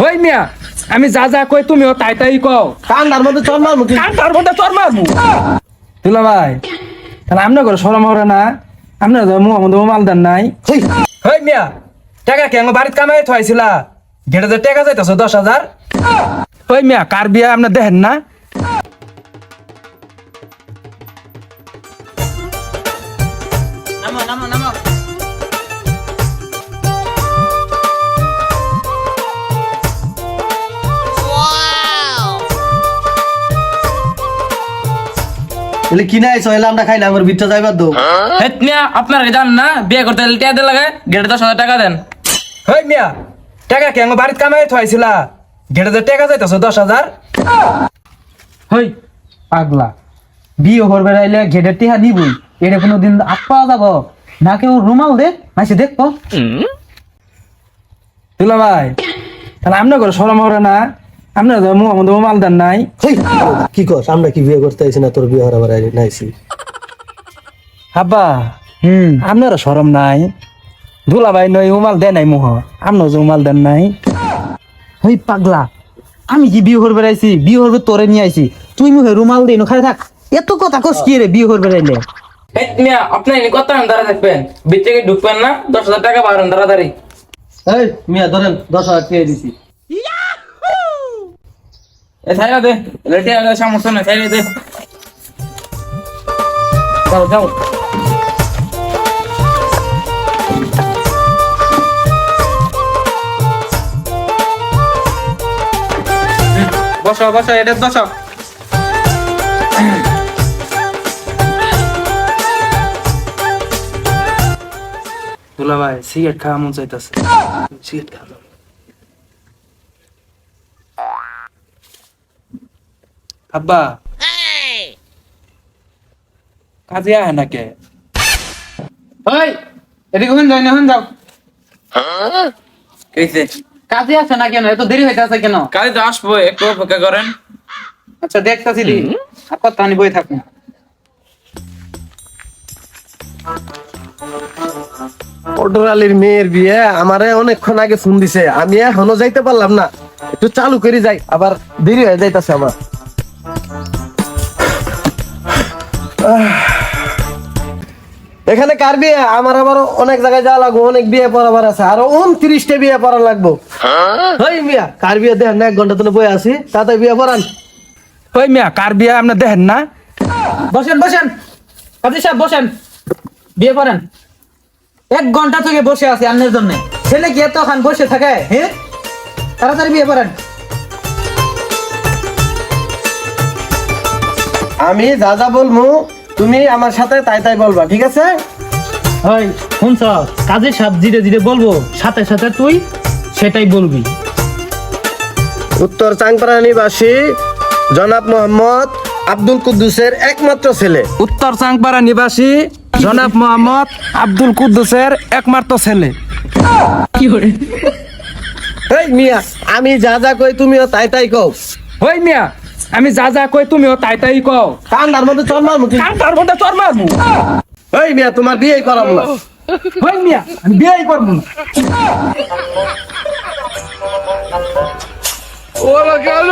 ওই মিয়া আমি যা যা কই তুমিও তাই তাই কও। কান্দার মধ্যে চল মারমু কি? কান্দার মধ্যে চর মারমু। দুলা ভাই তাহলে আমনে করে শরম হরে না? আমনে তো মুহাম্মদ মালদার নাই। হেই, ওই মিয়া টাকা কি আমার বাড়িতে কামাই থইছিলা? গেড়ে যে টাকা যাইতাছ 10,000। ওই মিয়া কার বিয়া আপনি দেখেন না? নামো নামো নামো। এলে কিনা আইছো? এলে আমরা খাইলাম, আমার ভিতরে যাইবার দো। হেট মিয়া আপনারা জান না বিয়ে করতে হলে টাকা দিয়ে লাগে, গেটে 10,000 টাকা দেন। ওই মিয়া টাকা কি আমার বাড়িতে কামাই থইছিলা? গেড়ে যে টাকা যাইতাছ 10,000। হই পাগলা, বিয়ে করবে রাইলে ঘেটের টিহা নিবই। এটা কোনোদিন আপা যাব না? কেউ রুমাল দে মাসে দেখবো। দুলা ভাই তাহলে আমনে করে শরম হরে না? আমনে তো মুহাম্মদ মালদার নাই। হেই, কি কস? আমরা কি বিয়ে করতে আইছি না তোর বিয়ে হরাবার নাইছি? আব্বা আপনারা শরম নাই? দুলা ভাই নই উমাল দেয় নাই মুহ, আমনো যে উমাল দেন নাই। হই পাগলা, আমি কি বিয়ে করবে রাইছি? বিয়ে করবে তোরে নিয়ে আইছি, তুই মুখে রুমাল দিই খাই থাক। এত কথা কস কি রে বিয়ে করবে রাইলে? হেট মিয়া আপনি এনে কত দাঁড়া থাকবেন, বিচ্ছে কি ঢুকবেন না? 10,000 টাকা বাড়ান তাড়াতাড়ি। এই মিয়া ধরেন 10,000 টাকা দিছি। এ ছাইরা দে, লেটে আগে সমস্যা নাই, ছাইরা দে। যাও যাও। বসো বসো, এটা বসো। দুলা ভাই সিগারেট খাওয়া মন চাইতাছে, সিগারেট খাওয়া। আব্বা কাজে আয় না কে? ওই এদিকে হন যাই না, হন যাও। কইছে কাজে আছে না কেন? এত দেরি হইতে আছে কেন? কাল তো আসবো, একটু অপেক্ষা করেন। আচ্ছা দেখতাছি দি, আর কথা আমি বই থাকুন। পটর আলীর মেয়ের বিয়ে আমারে অনেকক্ষণ আগে ফোন দিছে, আমি এখনো যাইতে পারলাম না। একটু চালু করে যাই, আবার দেরি হয়ে যাইতাছে আমার। এখানে কার বিয়ে? আমার আবার অনেক জায়গায় যাওয়া লাগবো, অনেক বিয়ে পড়াবার আছে, আরো 29টা বিয়ে পড়া লাগবো। ওই মিয়া কার বিয়ে দেখেন না? 1 ঘন্টা ধরে বয়ে আছি, তাতে বিয়ে পড়ান। ওই মিয়া কার বিয়া আপনি দেখেন না? বসেন বসেন, কাজী সাহেব বসেন, বিয়ে করেন। 1 ঘন্টা থেকে বসে আছি আপনার জন্য। ছেলে কি এতক্ষণ বসে থাকে? হ্যাঁ, তাড়াতাড়ি বিয়ে করেন। আমি যা যা বলবো তুমি আমার সাথে তাই তাই বলবা, ঠিক আছে? ওই শুনছ, কাজী সাহেব ধীরে ধীরে বলবো, সাথে সাথে তুই সেটাই বলবি। উত্তর চাংপাড়া নিবাসী জনাব মোহাম্মদ আব্দুল কুদ্দুসের একমাত্র ছেলে। উত্তর চাংপাড়া নিবাসী জনাব মোহাম্মদ আব্দুল কুদ্দুসের একমাত্র ছেলে। এই মিয়া আমি যা যা কই তুমিও তাই তাই কও। ওই মিয়া আমি যা যা কই তুমিও তাই তাই কও। কান্দার মধ্যে চল মারমু কি? কান্দার মধ্যে চর মারমু। এই মিয়া তোমার বিয়ে করাবো না। ওই মিয়া আমি বিয়েই করবো না। ওরা গেল।